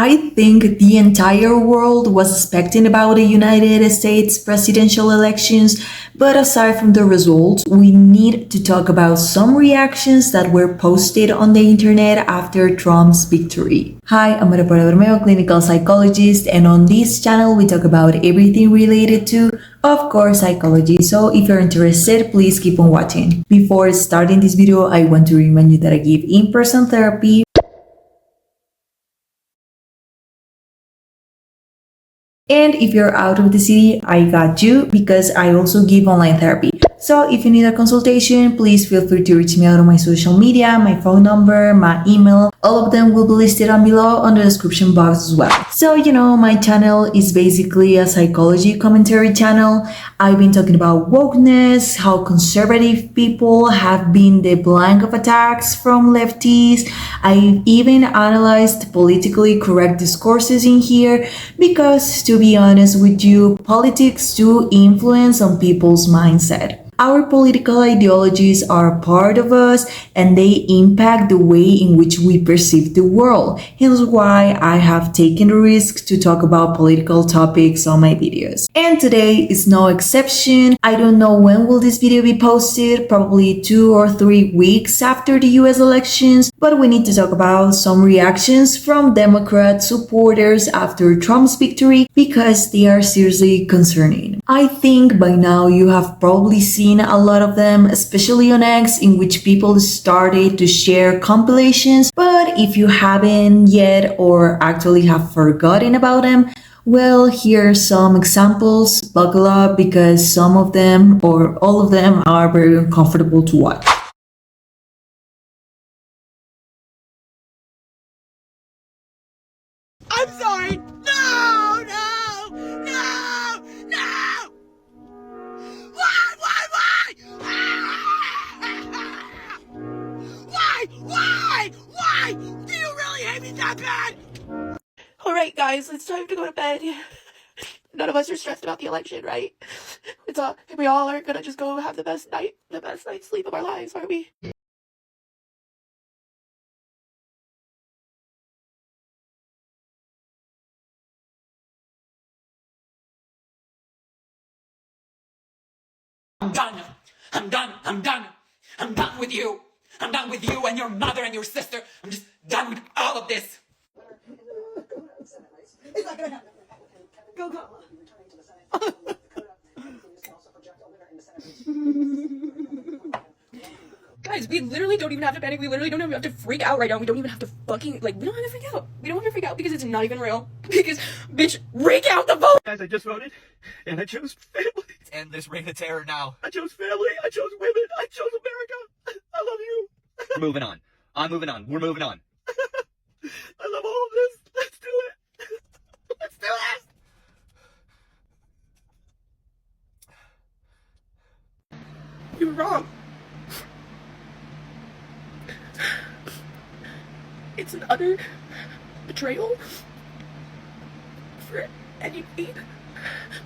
I think the entire world was expecting about the United States presidential elections, but aside from the results, we need to talk about some reactions that were posted on the internet after Trump's victory. Hi, I'm Maria Bermeo, clinical psychologist, and on this channel we talk about everything related to, of course, psychology. So if you're interested, please keep on watching. Before starting this video, I want to remind you that I give in-person therapy. And if you're out of the city, I got you because I also give online therapy. So if you need a consultation, please feel free to reach me out on my social media, my phone number, my email. All of them will be listed down below on the description box as well. So, my channel is basically a psychology commentary channel. I've been talking about wokeness, how conservative people have been the blank of attacks from lefties. I've even analyzed politically correct discourses in here because, to be honest with you, politics do influence on people's mindset. Our political ideologies are part of us and they impact the way in which we perceive the world. Hence why I have taken the risk to talk about political topics on my videos. And today is no exception. I don't know when will this video be posted, probably 2 or 3 weeks after the US elections, but we need to talk about some reactions from Democrat supporters after Trump's victory because they are seriously concerning. I think by now you have probably seen a lot of them, especially on X, in which people started to share compilations, but if you haven't yet or actually have forgotten about them, well, here are some examples. Buckle up because some of them or all of them are very uncomfortable to watch. I'm sorry! No! No! No! No! Why? Why? Do you really hate me that bad? Alright guys, it's time to go to bed. None of us are stressed about the election, right? We all are gonna just go have the best night's sleep of our lives, aren't we? I'm done. I'm done with you. I'm done with you and your mother and your sister. I'm just done with all of this. It's not gonna happen. Go, go. Guys, we literally don't even have to panic. We literally don't even have to freak out right now. We don't even have to fucking, we don't have to freak out. We don't have to freak out because it's not even real. Because, bitch, rake out the vote! Guys, I just voted, and I chose family. End this reign of terror now. I chose family, I chose women, I chose America. I love you. We're moving on. I'm moving on. We're moving on. I love all of this. Let's do it. Let's do this. You were wrong. It's an utter betrayal for anything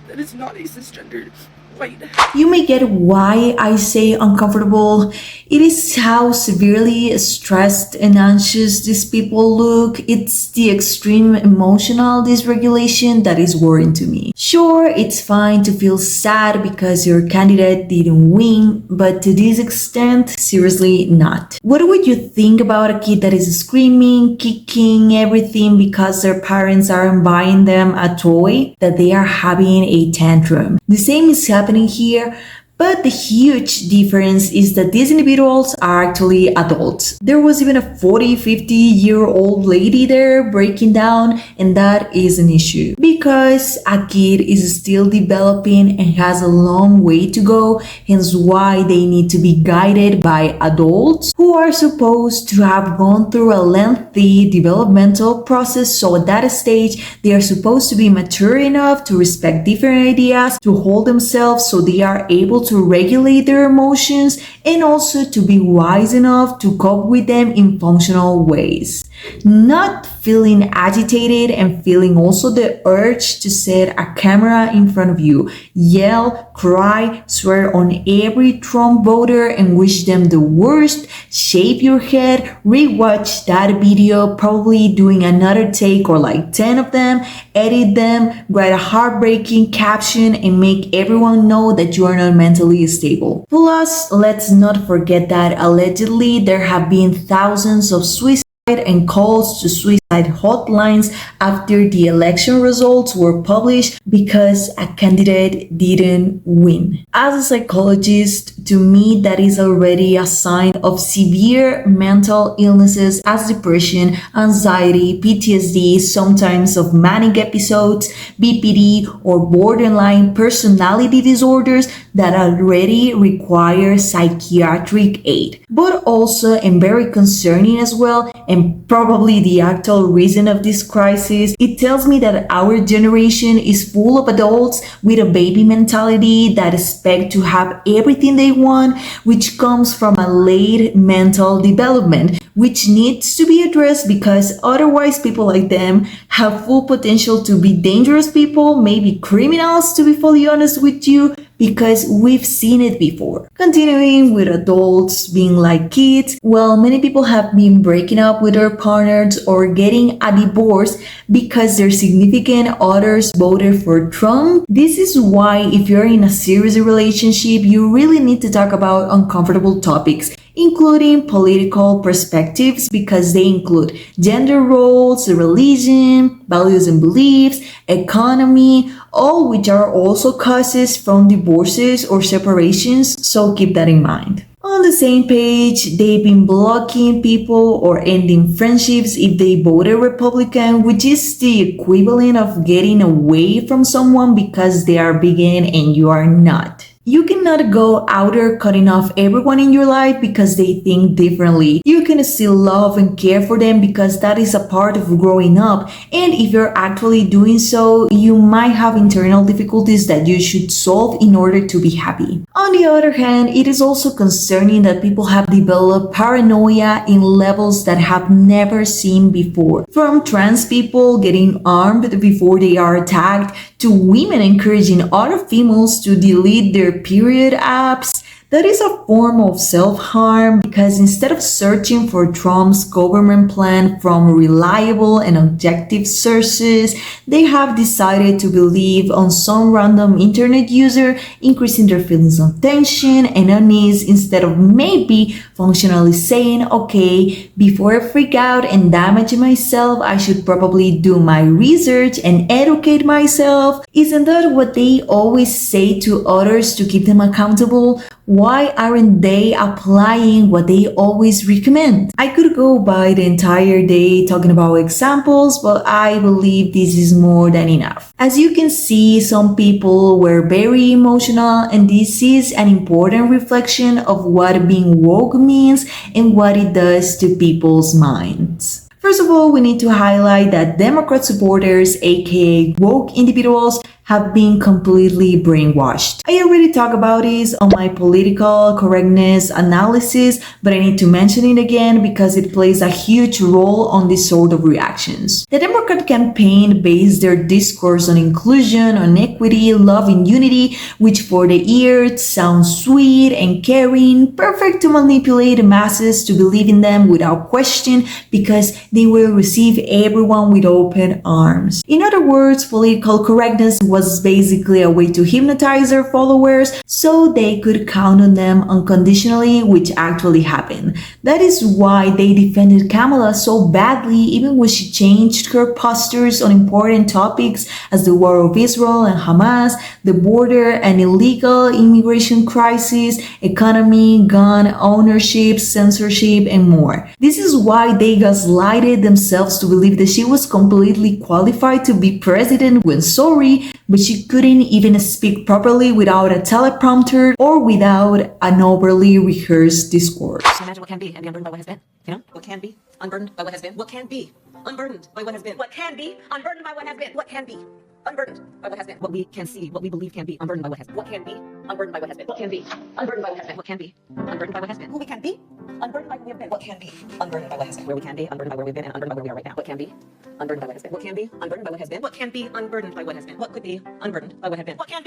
that is not a cisgendered white. You may get why I say uncomfortable. It is how severely stressed and anxious these people look. It's the extreme emotional dysregulation that is worrying to me. Sure, it's fine to feel sad because your candidate didn't win, but to this extent, seriously not. What would you think about a kid that is screaming, kicking, everything because their parents aren't buying them a toy, that they are having a tantrum? The same is happening here, but the huge difference is that these individuals are actually adults. There was even a 40-50-year-old lady there breaking down, and that is an issue because a kid is still developing and has a long way to go, hence why they need to be guided by adults who are supposed to have gone through a lengthy developmental process. So at that stage, they are supposed to be mature enough to respect different ideas, to hold themselves so they are able to regulate their emotions, and also to be wise enough to cope with them in functional ways. Not feeling agitated and feeling also the urge to set a camera in front of you, yell, cry, swear on every Trump voter and wish them the worst, shave your head, rewatch that video, probably doing another take or like 10 of them, edit them, write a heartbreaking caption, and make everyone know that you are not mentally stable. Plus, let's not forget that allegedly there have been thousands of suicides and calls to suicide hotlines after the election results were published because a candidate didn't win. As a psychologist, to me that is already a sign of severe mental illnesses as depression, anxiety, PTSD, sometimes of manic episodes, BPD, or borderline personality disorders that already require psychiatric aid. But also, and very concerning as well, and probably the actual reason of this crisis, it tells me that our generation is full of adults with a baby mentality that expect to have everything they want, which comes from a late mental development, which needs to be addressed because otherwise people like them have full potential to be dangerous people, maybe criminals, to be fully honest with you, because we've seen it before. Continuing with adults being like kids, well, many people have been breaking up with their partners or getting a divorce because their significant others voted for Trump. This is why if you're in a serious relationship, you really need to talk about uncomfortable topics, including political perspectives, because they include gender roles, religion, values and beliefs, economy, all which are also causes from divorces or separations, so keep that in mind. On the same page, they've been blocking people or ending friendships if they voted Republican, which is the equivalent of getting away from someone because they are vegan and you are not. You cannot go out there cutting off everyone in your life because they think differently. You can still love and care for them because that is a part of growing up. And if you're actually doing so, you might have internal difficulties that you should solve in order to be happy. On the other hand, it is also concerning that people have developed paranoia in levels that have never seen before. From trans people getting armed before they are attacked, to women encouraging other females to delete their period apps. That is a form of self-harm because instead of searching for Trump's government plan from reliable and objective sources, they have decided to believe on some random internet user, increasing their feelings of tension and unease instead of maybe functionally saying, okay, before I freak out and damage myself, I should probably do my research and educate myself. Isn't that what they always say to others to keep them accountable? Why aren't they applying what they always recommend? I could go by the entire day talking about examples, but I believe this is more than enough. As you can see, some people were very emotional, and this is an important reflection of what being woke means and what it does to people's minds. First of all, we need to highlight that Democrat supporters, aka woke individuals, have been completely brainwashed. I already talked about this on my political correctness analysis, but I need to mention it again because it plays a huge role on this sort of reactions. The Democrat campaign based their discourse on inclusion, on equity, love, and unity, which for the ear sounds sweet and caring, perfect to manipulate the masses to believe in them without question because they will receive everyone with open arms. In other words, political correctness was basically a way to hypnotize their followers so they could count on them unconditionally, which actually happened. That is why they defended Kamala so badly even when she changed her postures on important topics as the war of Israel and Hamas, the border and illegal immigration crisis, economy, gun ownership, censorship, and more. This is why they gaslighted themselves to believe that she was completely qualified to be president when sorry, but she couldn't even speak properly without a teleprompter or without an overly rehearsed discourse. Imagine what can be and be unburdened by what has been. You know? What can be unburdened by what has been. What can be unburdened by what has been. What can be unburdened by what has been. What can be unburdened by what has been. What we can see, what we believe can be unburdened by what has been. What can be unburdened by what has been. What can be? Unburdened by what has been. What can be? Unburdened by what has been. Who we can be? Unburdened by who we have been. What can be? Unburdened by what has been. Where we can be? Unburdened by where we've been and unburdened by where we are right now. What can be? Unburdened by what has been. What can be? Unburdened by what has been. What can be? Unburdened by what has been. What could be? Unburdened by what has been. What can be?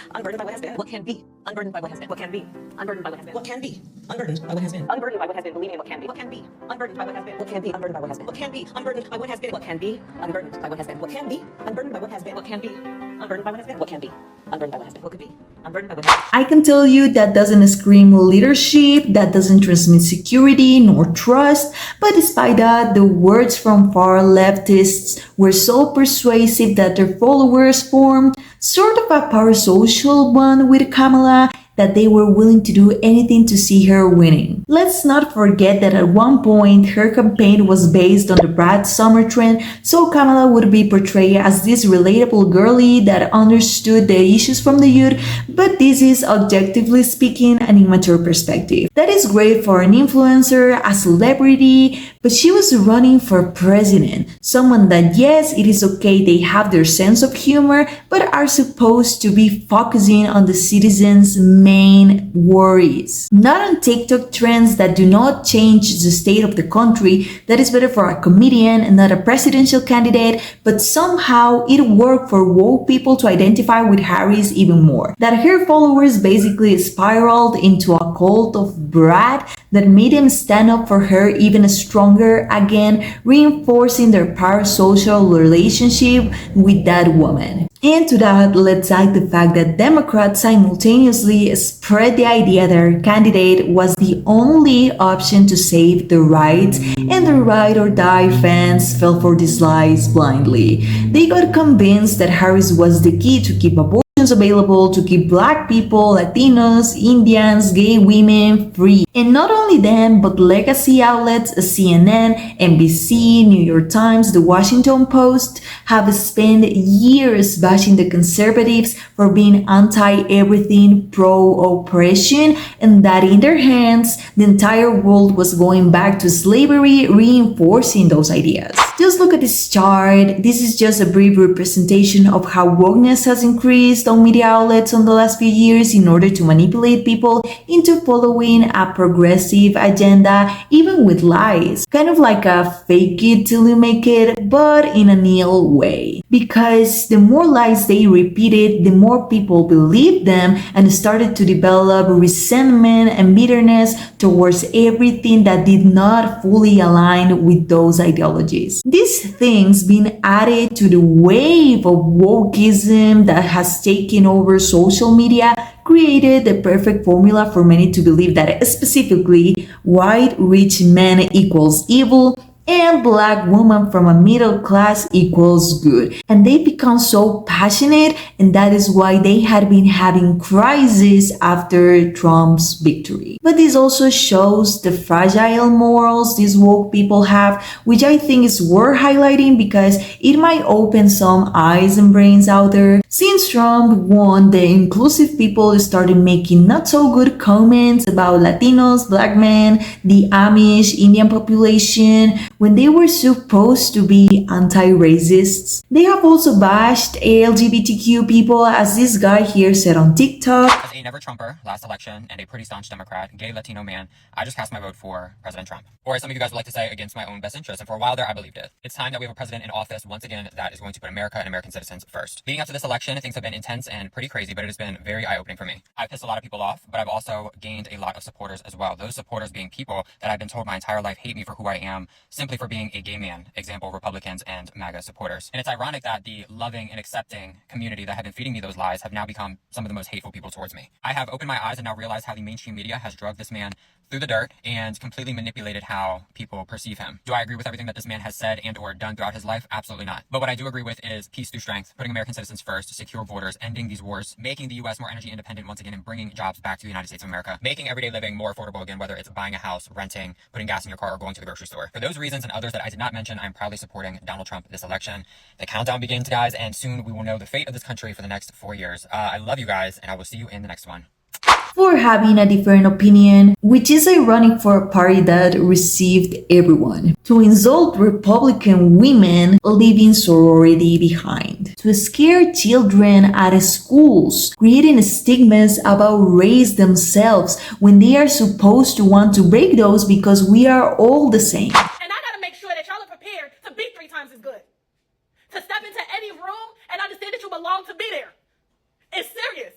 Unburdened by what has been. What can be? Unburdened by what has been. What can be? Unburdened by what has been. What can be? Unburdened by what has been. What can be? Unburdened by what has been. Unburdened by what has been. Believing in what can be. What can be? Unburdened by what has been. What can be? Unburdened by what has been. What can be? Unburdened by what has been. What can be? Unburdened by what has been. What can be? Unburdened by what has been. What can be? Unburdened by what has been. What can be? Unburdened by what has been. What could be? Unburdened by what has been. I can tell you that doesn't scream leadership, that doesn't transmit security nor trust, but despite that, the words from far leftists were so persuasive that their followers formed sort of a parasocial bond with Kamala that they were willing to do anything to see her winning. Let's not forget that at one point her campaign was based on the Brad Summer trend, so Kamala would be portrayed as this relatable girlie that understood the issues from the youth, but this is objectively speaking an immature perspective. That is great for an influencer, a celebrity, but she was running for president, someone that yes, it is okay they have their sense of humor, but are supposed to be focusing on the citizens' main worries. Not on TikTok trends that do not change the state of the country, that is better for a comedian and not a presidential candidate, but somehow it worked for woke people to identify with Harris even more. That her followers basically spiraled into a cult of Brad that made them stand up for her even stronger, again reinforcing their parasocial relationship with that woman. And to that, let's add the fact that Democrats simultaneously spread the idea that their candidate was the only option to save the rights, and the ride or die fans fell for these lies blindly. They got convinced that Harris was the key to keep abortions available, to keep Black people, Latinos, Indians, gay women free. And not only them, but legacy outlets CNN, NBC, New York Times, The Washington Post have spent years bashing the conservatives for being anti-everything pro-oppression, and that in their hands, the entire world was going back to slavery, reinforcing those ideas. Just look at this chart. This is just a brief representation of how wokeness has increased on media outlets in the last few years in order to manipulate people into following a progressive agenda, even with lies. Kind of like a fake it till you make it, but in a nil way. Because the more lies they repeated, the more people believed them and started to develop resentment and bitterness towards everything that did not fully align with those ideologies. These things being added to the wave of wokeism that has taken over social media created the perfect formula for many to believe that specifically white rich man equals evil and Black woman from a middle class equals good. And they become so passionate, and that is why they had been having crises after Trump's victory. But this also shows the fragile morals these woke people have, which I think is worth highlighting because it might open some eyes and brains out there. Since Trump won, the inclusive people started making not so good comments about Latinos, Black men, the Amish, Indian population, when they were supposed to be anti-racists. They have also bashed LGBTQ people, as this guy here said on TikTok. As a never Trumper last election and a pretty staunch Democrat, gay Latino man, I just cast my vote for President Trump. Or as some of you guys would like to say, against my own best interest. And for a while there, I believed it. It's time that we have a president in office once again that is going to put America and American citizens first. Leading up to this election, things have been intense and pretty crazy, but it has been very eye-opening for me. I've pissed a lot of people off, but I've also gained a lot of supporters as well. Those supporters being people that I've been told my entire life hate me for who I am, simply for being a gay man. Example, Republicans and MAGA supporters. And it's ironic that the loving and accepting community that have been feeding me those lies have now become some of the most hateful people towards me. I have opened my eyes and now realize how the mainstream media has drugged this man through the dirt and completely manipulated how people perceive him. Do I agree with everything that this man has said and or done throughout his life? Absolutely not. But what I do agree with is peace through strength, putting American citizens first, secure borders, ending these wars, making the U.S. more energy independent once again, and bringing jobs back to the United States of America, making everyday living more affordable again, whether it's buying a house, renting, putting gas in your car, or going to the grocery store. For those reasons and others that I did not mention, I'm proudly supporting Donald Trump this election. The countdown begins, guys, and soon we will know the fate of this country for the next 4 years. I love you guys, and I will see you in the next one. for having a different opinion, which is ironic for a party that received everyone, to insult Republican women leaving sorority behind, to scare children at schools, creating stigmas about race themselves when they are supposed to want to break those because we are all the same. And I gotta make sure that y'all are prepared to be 3 times as good. To step into any room and understand that you belong to be there. It's serious.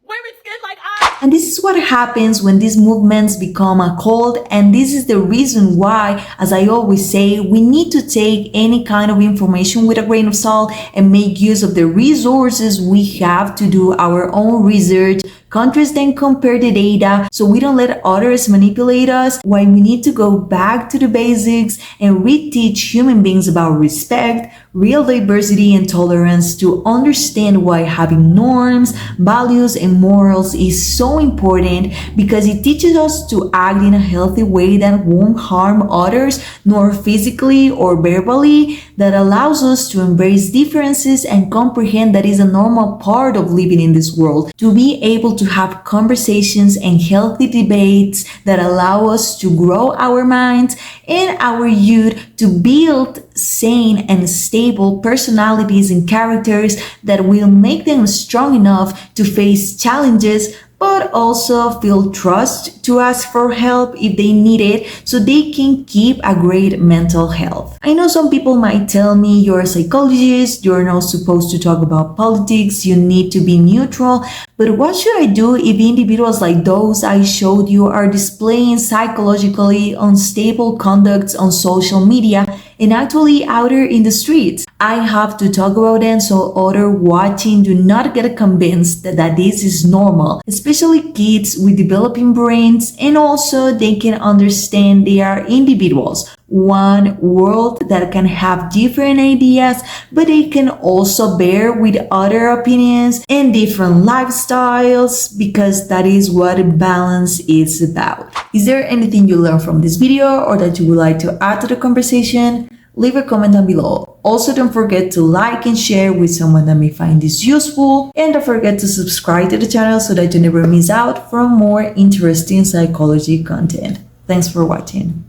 Wearing skin like I. And this is what happens when these movements become a cult, and this is the reason why, as I always say, we need to take any kind of information with a grain of salt and make use of the resources we have to do our own research, contrast and compare the data so we don't let others manipulate us, why we need to go back to the basics and reteach human beings about respect, real diversity and tolerance to understand why having norms, values and morals is so important, because it teaches us to act in a healthy way that won't harm others, nor physically or verbally, that allows us to embrace differences and comprehend that is a normal part of living in this world, to be able to have conversations and healthy debates that allow us to grow our minds and our youth, to build sane and stable personalities and characters that will make them strong enough to face challenges, but also feel trust to ask for help if they need it, so they can keep a great mental health. I know some people might tell me, you're a psychologist, you're not supposed to talk about politics, you need to be neutral, but what should I do if individuals like those I showed you are displaying psychologically unstable conducts on social media and actually out there in the streets? I have to talk about them so others watching do not get convinced that this is normal, especially kids with developing brains, and also they can understand they are individuals, one world that can have different ideas, but they can also bear with other opinions and different lifestyles, because that is what balance is about. Is there anything you learned from this video or that you would like to add to the conversation? Leave a comment down below. Also, don't forget to like and share with someone that may find this useful, and don't forget to subscribe to the channel so that you never miss out from more interesting psychology content. Thanks for watching.